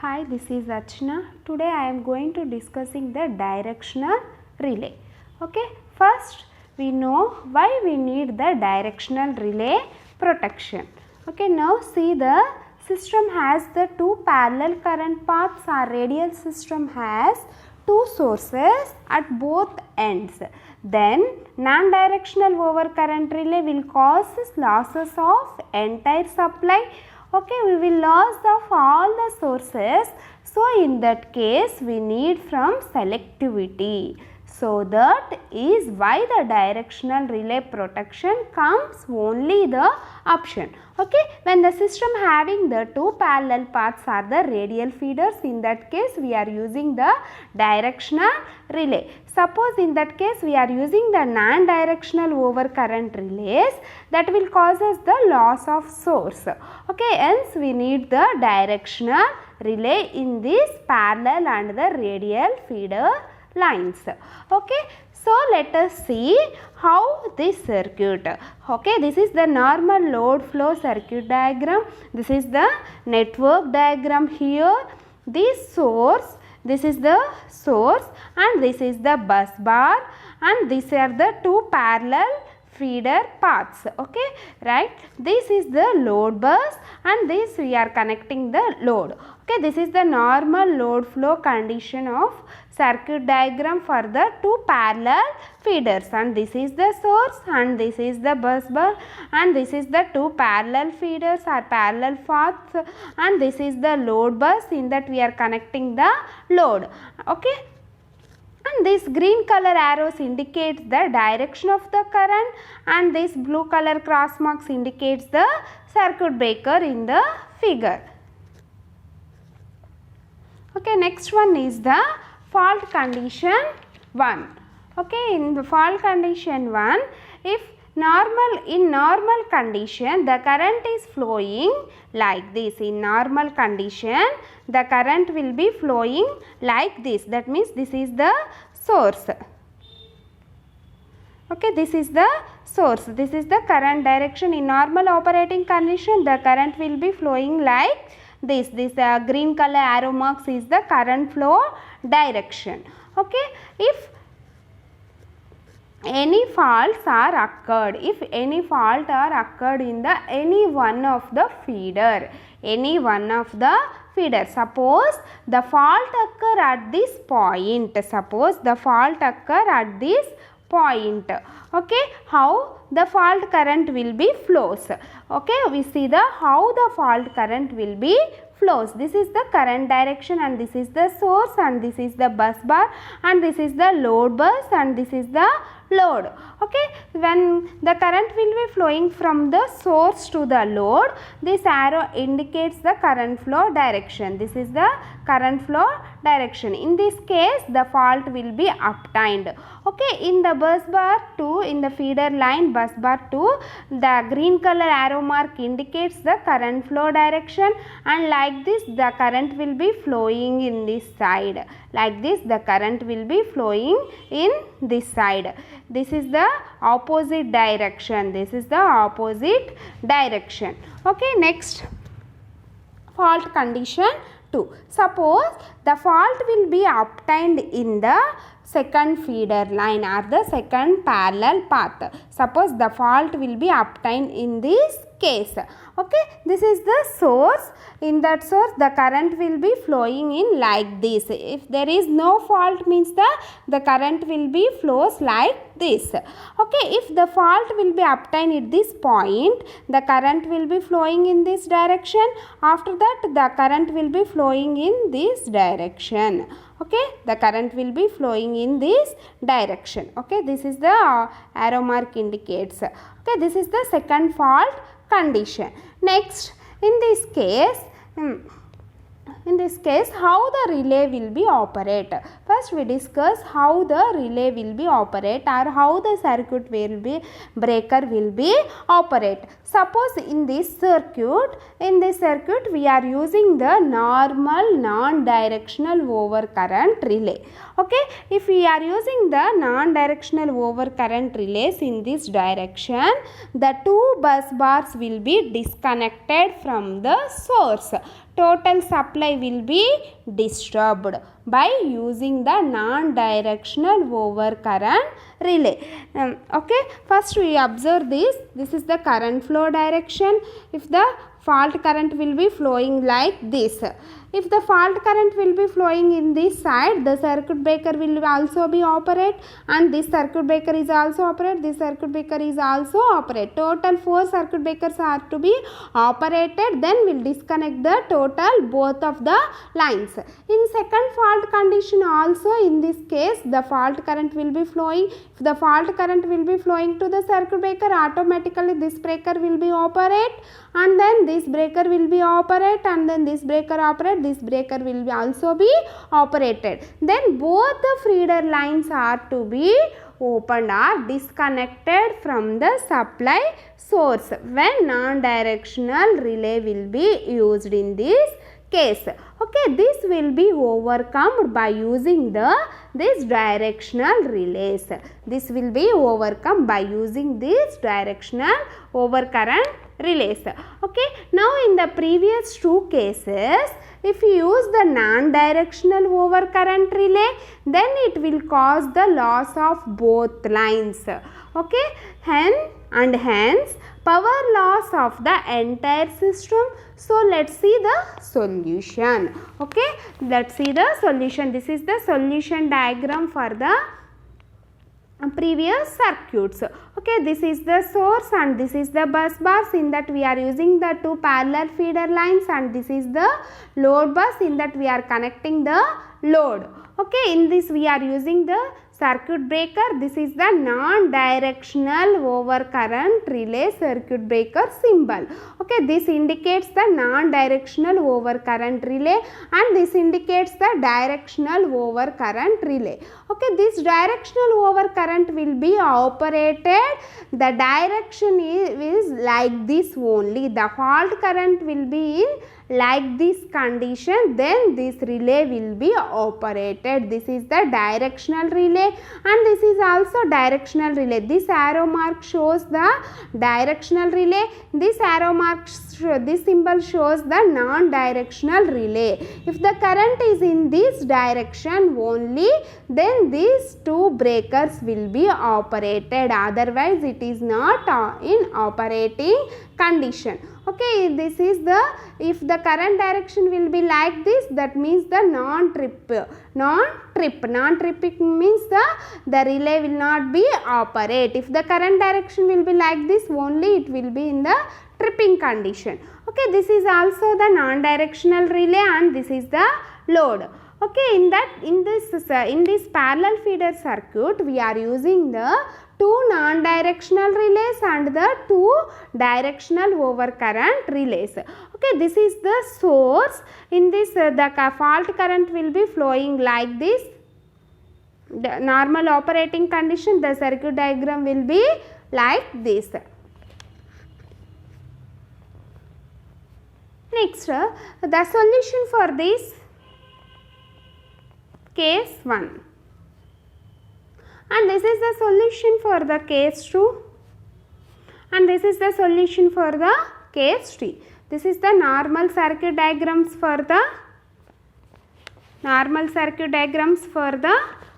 Hi, this is Archana. Today I am going to discussing the directional relay. Okay, first we know why we need the directional relay protection. Okay, now see the system has the two parallel current paths. Our radial system has two sources at both ends. Then non-directional overcurrent relay will cause losses of entire supply. Okay, we will lose of all the sources. So in that case we need from selectivity. So that is why the directional relay protection comes only the option. Okay, when the system having the two parallel paths are the radial feeders, in that case we are using the directional relay. Suppose in that case we are using the non-directional overcurrent relays, that will cause us the loss of source. Okay, hence we need the directional relay in this parallel and the radial feeder lines. Okay, so let us see how this circuit. Okay, this is the normal load flow circuit diagram. This is the network diagram here. This source, this is the source and this is the bus bar, and these are the two parallel feeder paths. Okay, right, this is the load bus and this we are connecting the load. Okay, this is the normal load flow condition of circuit diagram for the two parallel feeders, and this is the source and this is the bus bar, and this is the two parallel feeders or parallel paths, and this is the load bus, in that we are connecting the load. Okay, and this green color arrows indicates the direction of the current, and this blue color cross marks indicates the circuit breaker in the figure. Okay, next one is the fault condition 1. Okay, in the fault condition 1, if in normal condition the current is flowing like this. In normal condition the current will be flowing like this. That means this is the source. Okay, this is the source. This is the current direction. In normal operating condition the current will be flowing like this. This green color arrow marks is the current flow direction. Okay, if any faults are occurred, in the any one of the feeder, suppose the fault occur at this point, okay, how the fault current will be flows. Okay, we see the how the fault current will be flows. This is the current direction and this is the source and this is the bus bar and this is the load bus and this is the load. Okay, when the current will be flowing from the source to the load, this arrow indicates the current flow direction. This is the current flow direction. In this case the fault will be obtained. Okay, in the bus bar 2, in the feeder line bus bar 2, the green color arrow mark indicates the current flow direction, and like this the current will be flowing in this side. Like this the current will be flowing in this side. This is the opposite direction. Okay, next fault condition 2. Suppose the fault will be obtained in the second feeder line or the second parallel path. Suppose the fault will be obtained in this case. Okay, this is the source. In that source the current will be flowing in like this. If there is no fault means the current will be flows like this. Okay, if the fault will be obtained at this point, the current will be flowing in this direction. After that the current will be flowing in this direction. Okay, the current will be flowing in this direction. Okay, this is the arrow mark indicates. Okay, this is the second fault condition. Next, in this case how the relay will be operate. First we discuss how the relay will be operate or how the circuit will be breaker will be operate. Suppose in this circuit we are using the normal non-directional overcurrent relay. Okay, if we are using the non-directional overcurrent relays in this direction, the two bus bars will be disconnected from the source. total supply will be disturbed by using the non-directional overcurrent relay. Okay, first we observe this. This is the current flow direction. If the fault current will be flowing like this. If the fault current will be flowing in this side, the circuit breaker will also be operate, and this circuit breaker is also operate, this circuit breaker is also operate. Total 4 circuit breakers are to be operated, then we'll disconnect the total both of the lines. In second fault condition also, in this case the fault current will be flowing. If the fault current will be flowing to the circuit breaker, automatically this breaker will be operate, and then this breaker will be operate, and then this breaker operate, this breaker will be also be operated. Then both the feeder lines are to be opened or disconnected from the supply source when non-directional relay will be used in this case. Okay, this will be overcome by using this directional relays. This will be overcome by using this directional overcurrent relays. Okay, now in the previous 2 cases, if you use the non-directional overcurrent relay, then it will cause the loss of both lines. Okay, hence power loss of the entire system. So let's see the solution. Okay, let's see the solution. This is the solution diagram for the previous circuits. Okay, this is the source and this is the bus bars. In that we are using the 2 parallel feeder lines, and this is the load bus. In that we are connecting the load. Okay, in this we are using the circuit breaker. This is the non-directional overcurrent relay circuit breaker symbol. Okay, this indicates the non-directional overcurrent relay, and this indicates the directional overcurrent relay. Okay, this directional overcurrent will be operated. The direction is like this only. The fault current will be in like this condition, then this relay will be operated. This is the directional relay, and this is also directional relay. This arrow mark shows the directional relay. This arrow mark, this symbol shows the non-directional relay. If the current is in this direction only, then these 2 breakers will be operated. Otherwise it is not in operating condition. Okay, this is the, if the current direction will be like this, that means the non-trip means the relay will not be operate. If the current direction will be like this only, it will be in the tripping condition. Okay, this is also the non-directional relay, and this is the load. Okay, in this parallel feeder circuit we are using the 2 non-directional relays and the 2 directional overcurrent relays. Okay, this is the source. In this the fault current will be flowing like this. The normal operating condition, the circuit diagram will be like this. Next, the solution for this case 1, and this is the solution for the case 2, and this is the solution for the case 3. This is the normal circuit diagrams for the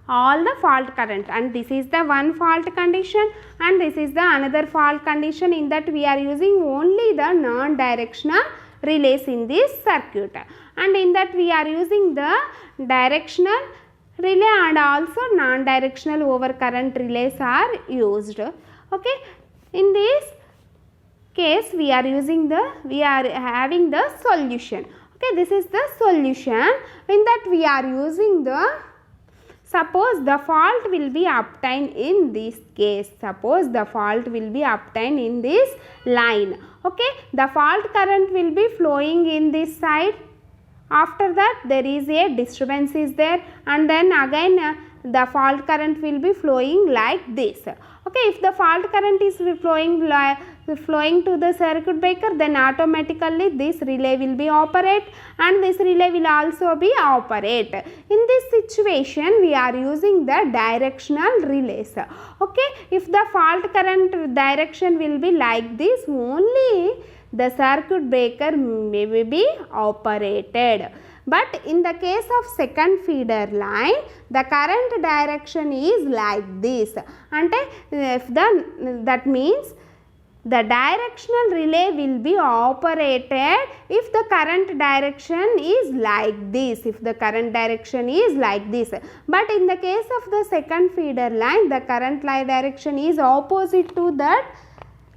all the fault current, and this is the one fault condition and this is the another fault condition. In that we are using only the non-directional relays in this circuit, and in that we are using the directional relay and also non-directional overcurrent relays are used. Okay, in this case we are having the solution. Okay, this is the solution. In that we are using the, suppose the fault will be obtained in this case. Suppose the fault will be obtained in this line. Okay, the fault current will be flowing in this side. After that there is a disturbance is there, and then again the fault current will be flowing like this. Okay, if the fault current is flowing to the circuit breaker, then automatically this relay will be operate and this relay will also be operate. In this situation we are using the directional relays. Okay, if the fault current direction will be like this only, the circuit breaker may be operated. But in the case of second feeder line, the current direction is like this. And that means the directional relay will be operated if the current direction is like this. If the current direction is like this. But in the case of the second feeder line, the current line direction is opposite to that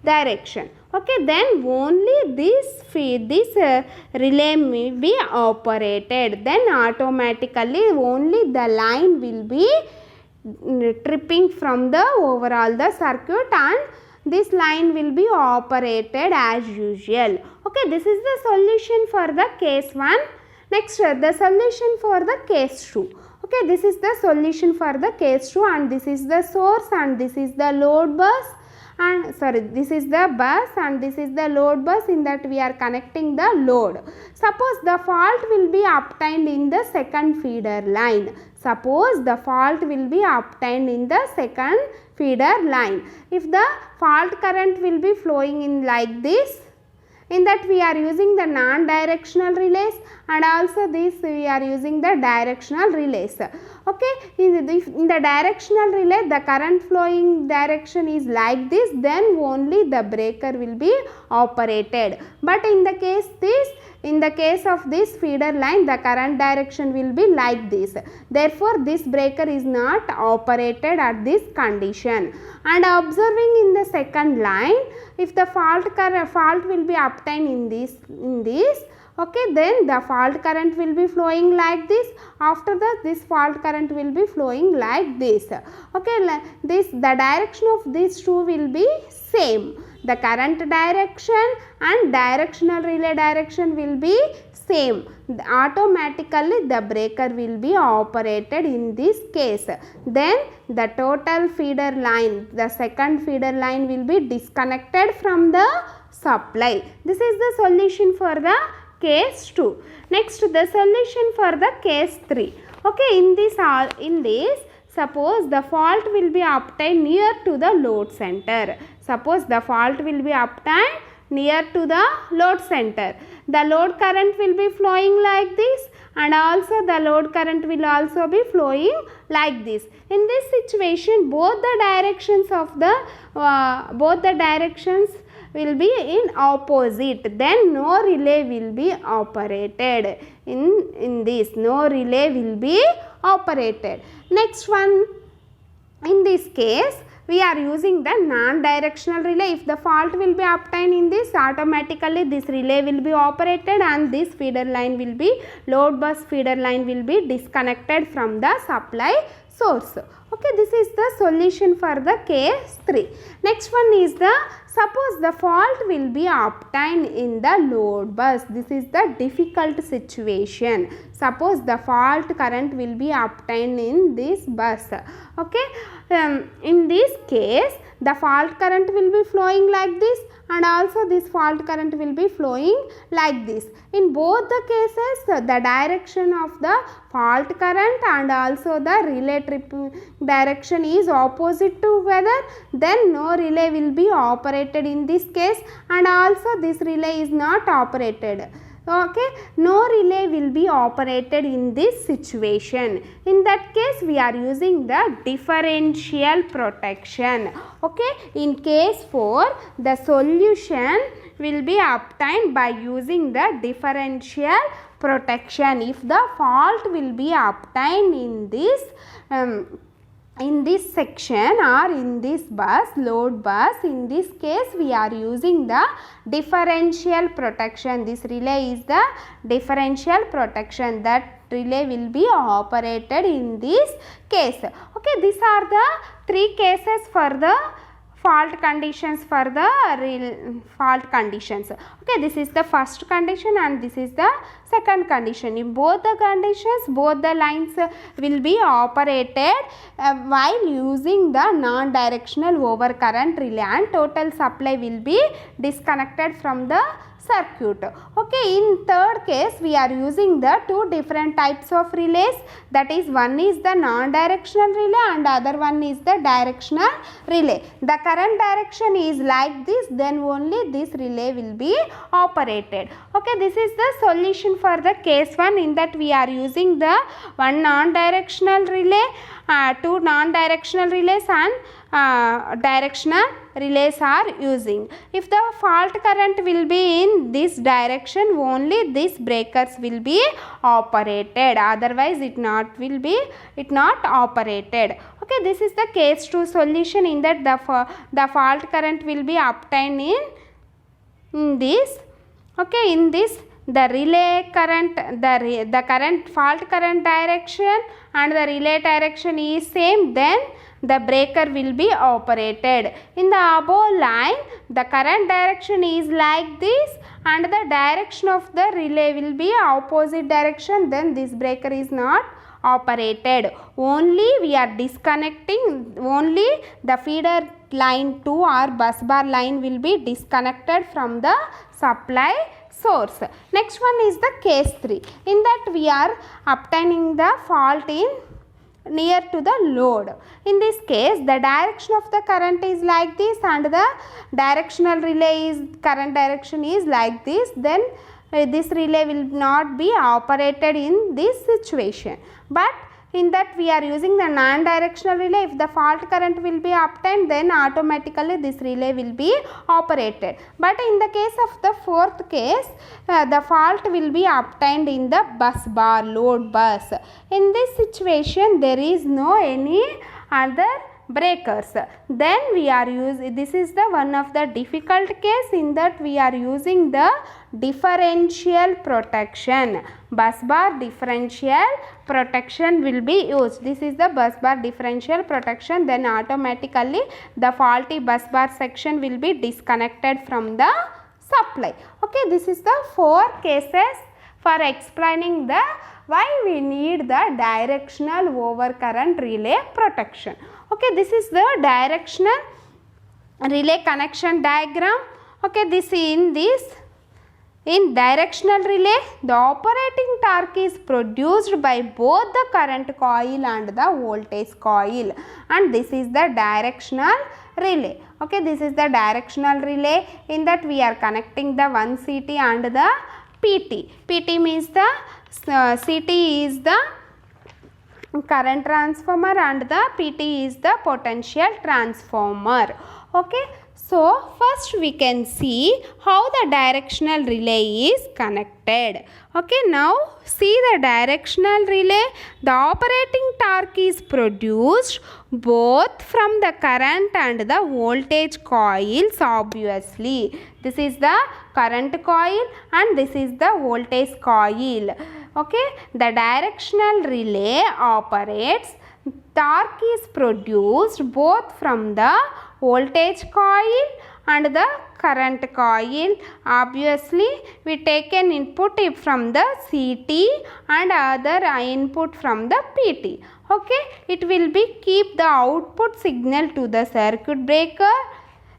direction. Okay, then only this relay may be operated. Then automatically only the line will be tripping from the overall the circuit, and this line will be operated as usual. Okay, this is the solution for the case 1. Next, the solution for the case 2. Okay, this is the solution for the case 2, and this is the source, and this is the load bus, and this is the bus, and this is the load bus. In that we are connecting the load. Suppose the fault will be obtained in the second feeder line. Suppose the fault will be obtained in the second feeder line. If the fault current will be flowing in like this, in that we are using the non-directional relays, and also this we are using the directional relays. Okay, in the directional relay the current flowing direction is like this, then only the breaker will be operated. But in the case of this feeder line, the current direction will be like this. Therefore, this breaker is not operated at this condition. And observing in the second line, if the fault will be obtained in this, okay, then the fault current will be flowing like this. After that, this fault current will be flowing like this. Okay, the direction of these two will be same. The current direction and directional relay direction will be same. Automatically the breaker will be operated in this case. Then the total feeder line, the second feeder line will be disconnected from the supply. This is the solution for the case 2. Next, the solution for the case 3. Okay, in this suppose the fault will be obtained near to the load center. Suppose the fault will be obtained near to the load center. The load current will be flowing like this, and also the load current will also be flowing like this. In this situation, both the directions will be in opposite. Then no relay will be operated. In this, no relay will be operated. Next one, in this case we are using the non-directional relay. If the fault will be obtained in this, automatically this relay will be operated, and this feeder line will be, load bus feeder line will be disconnected from the supply source. Okay, this is the solution for the case 3. Next one is the, suppose the fault will be obtained in the load bus. This is the difficult situation. Suppose the fault current will be obtained in this bus. Okay, in this case the fault current will be flowing like this, and also this fault current will be flowing like this. In both the cases, the direction of the fault current and also the relay tripping direction is opposite together. Then no relay will be operated in this case, and also this relay is not operated. Okay, no relay will be operated in this situation. In that case, we are using the differential protection. Okay, in case 4, the solution will be obtained by using the differential protection. If the fault will be obtained in this section or in this bus, load bus, in this case we are using the differential protection. This relay is the differential protection. That relay will be operated in this case. Okay, these are the 3 cases for the fault conditions for the fault conditions. Okay, this is the first condition and this is the second condition. In both the conditions, both the lines will be operated while using the non-directional overcurrent relay, and total supply will be disconnected from the circuit. Okay, in third case we are using the two different types of relays, that is one is the non-directional relay and other one is the directional relay. The current direction is like this, then only this relay will be operated. Okay, this is the solution for the case 1. In that we are using the one non-directional relay, two non-directional relays and directional relays are using. If the fault current will be in this direction, only these breakers will be operated, otherwise it not operated. Okay, this is the case 2 solution. In that the fault current will be obtained in this. Okay, in this the relay current, the current fault current direction and the relay direction is same, then the breaker will be operated. In the above line, the current direction is like this and the direction of the relay will be opposite direction, then this breaker is not operated. Only we are disconnecting, only the feeder line 2 or bus bar line will be disconnected from the supply source. Next one is the case 3. In that we are obtaining the fault in near to the load. In this case, the direction of the current is like this and the directional relay is current direction is like this, then this relay will not be operated in this situation. But in that we are using the non-directional relay. If the fault current will be obtained, then automatically this relay will be operated. But in the case of the fourth case, the fault will be obtained in the bus bar, load bus. In this situation, there is no any other breakers. Then we are using, this is the one of the difficult case. In that we are using the differential protection. Bus bar differential protection will be used. This is the bus bar differential protection. Then automatically the faulty bus bar section will be disconnected from the supply. Okay, this is the 4 cases for explaining the why we need the directional overcurrent relay protection. Okay, this is the directional relay connection diagram. Okay, in directional relay, the operating torque is produced by both the current coil and the voltage coil, and this is the directional relay. Okay, this is the directional relay. In that we are connecting the one CT and the PT. PT means the CT is the current transformer and the PT is the potential transformer. Okay, so first we can see how the directional relay is connected. Okay, now see the directional relay. The operating torque is produced both from the current and the voltage coils obviously. This is the current coil and this is the voltage coil. Okay, the directional relay operates, torque is produced both from the voltage coil and the current coil. Obviously, we take an input from the CT and other input from the PT. Okay, it will be keep the output signal to the circuit breaker.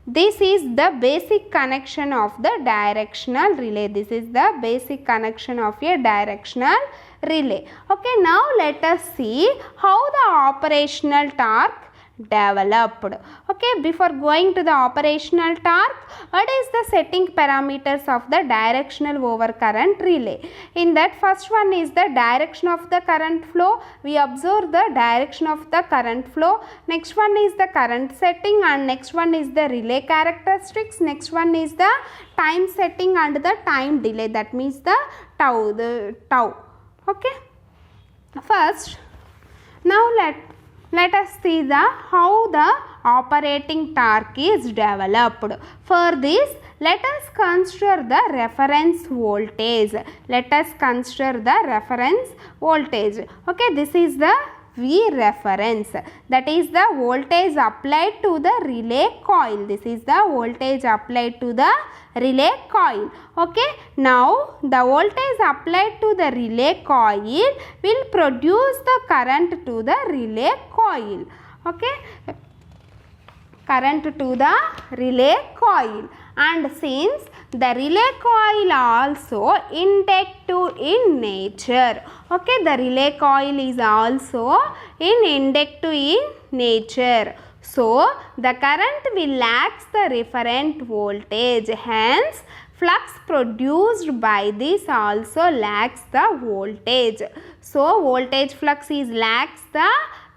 This is the basic connection of the directional relay. This is the basic connection of a directional relay. Okay, now let us see how the operational torque developed. Okay, before going to the operational torque, what is the setting parameters of the directional overcurrent relay? In that, first one is the direction of the current flow. We observe the direction of the current flow. Next one is the current setting and next one is the relay characteristics. Next one is the time setting and the time delay, that means the tau. Okay, first now let us see how the operating torque is developed. For this, let us consider the reference voltage. Let us consider the reference voltage. Okay, this is the V reference, that is the voltage applied to the relay coil. This is the voltage applied to the relay coil. Okay, now the voltage applied to the relay coil will produce the current to the relay coil. Okay, current to the relay coil, and since the relay coil also inductive in nature. Okay, the relay coil is also inductive in nature. So the current will lags the referent voltage, hence flux produced by this also lags the voltage. So voltage flux is lags the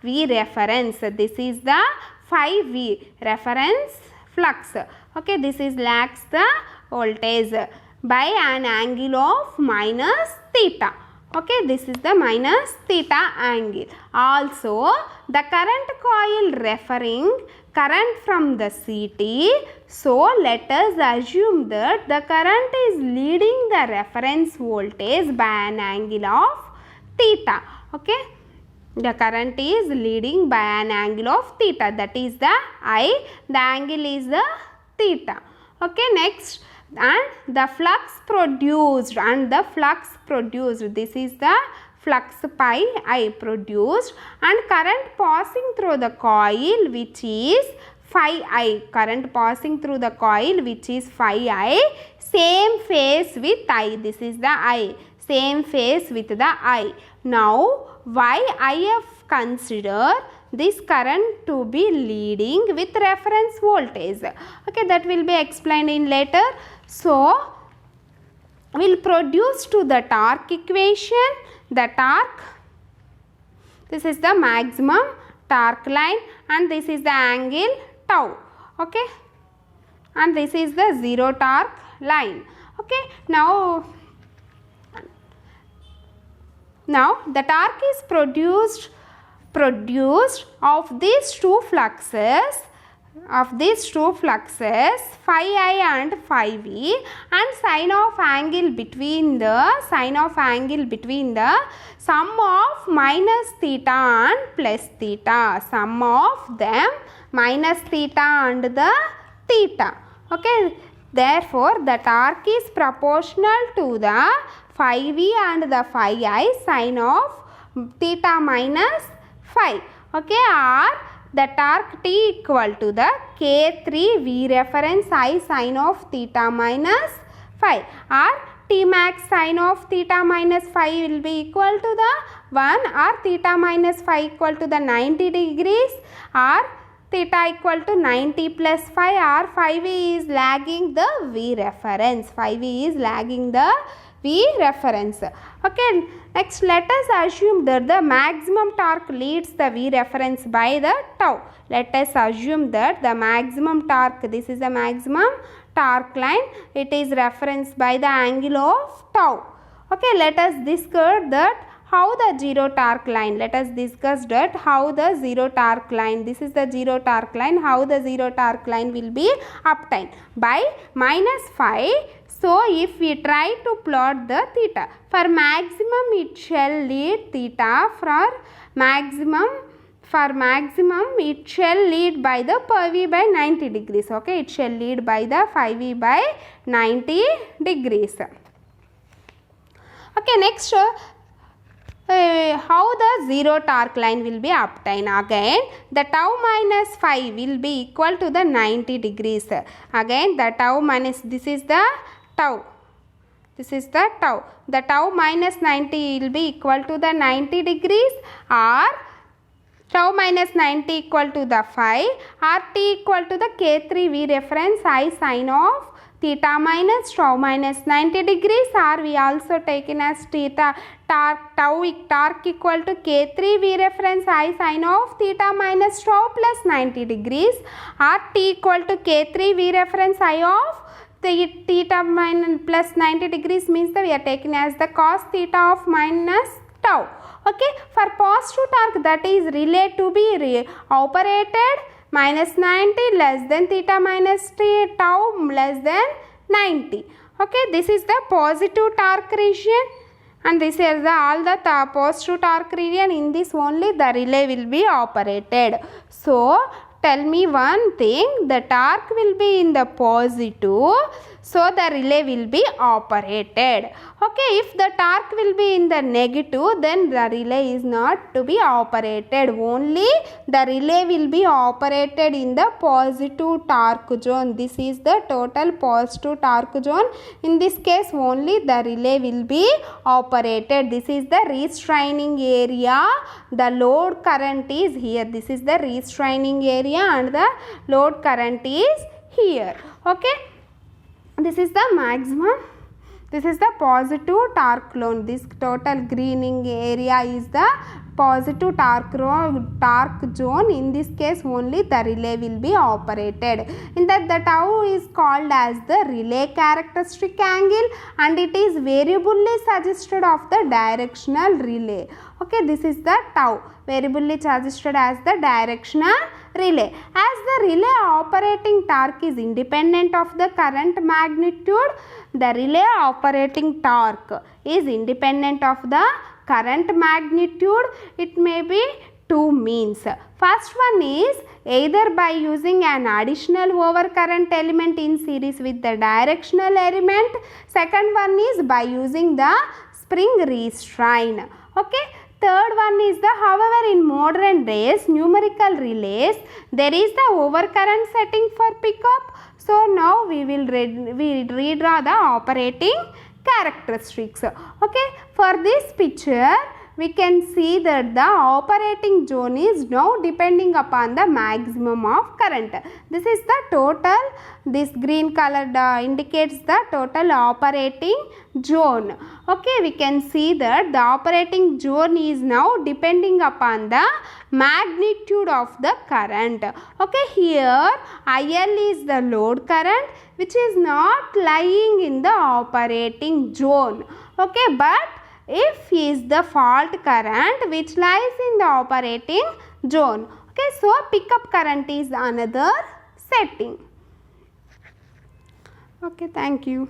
V reference. This is the phi V reference flux. Okay, this is lags the voltage by an angle of minus theta. Okay, this is the minus theta angle. Also the current coil referring current from the CT. So let us assume that the current is leading the reference voltage by an angle of theta. Okay, the current is leading by an angle of theta, that is the I, the angle is the theta. Okay, next, and the flux produced, this is the flux pi I produced, and current passing through the coil which is phi I, current passing through the coil which is phi I, same phase with I, this is the I, same phase with the I. Now why I have considered this current to be leading with reference voltage? Okay, that will be explained in later. So we'll produce to the torque equation, the torque, this is the maximum torque line, and this is the angle tau. Okay, and this is the zero torque line. Okay, now the torque is produced of these two fluxes, phi I and phi V, and sine of angle between the sum of minus theta and plus theta, sum of them minus theta and the theta. Okay, therefore the torque is proportional to the phi V and the phi I sine of theta minus phi. Okay, or the torque T equal to the K3 V reference I sine of theta minus phi, or T max sine of theta minus phi will be equal to the 1, or theta minus phi equal to the 90 degrees, or theta equal to 90 plus phi, or phi V is lagging the V reference, Okay, next let us assume that the maximum torque leads the V reference by the tau. Let us assume that the maximum torque, this is the maximum torque line, it is referenced by the angle of tau. Okay, let us discuss that how the zero torque line, this is the zero torque line, how the zero torque line will be obtained by minus phi. So if we try to plot the theta, for maximum it shall lead theta, for maximum it shall lead by the phi V by 90 degrees. Okay, it shall lead by the phi V by 90 degrees. Okay, next, how the zero torque line will be obtained? Again, the tau minus phi will be equal to the 90 degrees. Again, the tau minus, this is the tau. The tau minus 90 will be equal to the 90 degrees, or tau minus 90 equal to the phi, or T equal to the K3 V reference I sine of theta minus tau minus 90 degrees, or we also taken as theta torque equal to K3 V reference I sine of theta minus tau plus 90 degrees, or T equal to K3 V reference I of the theta minus plus 90 degrees means that we are taking as the cos theta of minus tau. Okay, for positive torque, that is relay to be operated minus 90 less than theta minus tau less than 90. Okay, this is the positive torque region, and this is all the positive torque region. In this only the relay will be operated. So tell me one thing, the torque will be in the positive. so the relay will be operated. Okay, if the torque will be in the negative, then the relay is not to be operated. Only the relay will be operated in the positive torque zone. This is the total positive torque zone. In this case only the relay will be operated. This is the restraining area. The load current is here. This is the restraining area and the load current is here. Okay, this is the maximum. This is the positive torque zone. This total greening area is the positive torque zone. In this case only the relay will be operated. In that, the tau is called as the relay characteristic angle and it is variably suggested of the directional relay. Okay, this is the tau, variably suggested as the directional relay. As the relay operating torque is independent of the current magnitude, the relay operating torque is independent of the current magnitude. It may be two means. First one is either by using an additional overcurrent element in series with the directional element. Second one is by using the spring restraint. Okay. Third one is the, however, in modern days numerical relays there is the overcurrent setting for pickup. So now we will redraw the operating characteristics. Okay, for this picture we can see that the operating zone is now depending upon the maximum of current. This is the total, this green color indicates the total operating zone. Okay, we can see that the operating zone is now depending upon the magnitude of the current. Okay, here IL is the load current which is not lying in the operating zone. Okay, but if is the fault current which lies in the operating zone. Okay, so pickup current is another setting. Okay, thank you.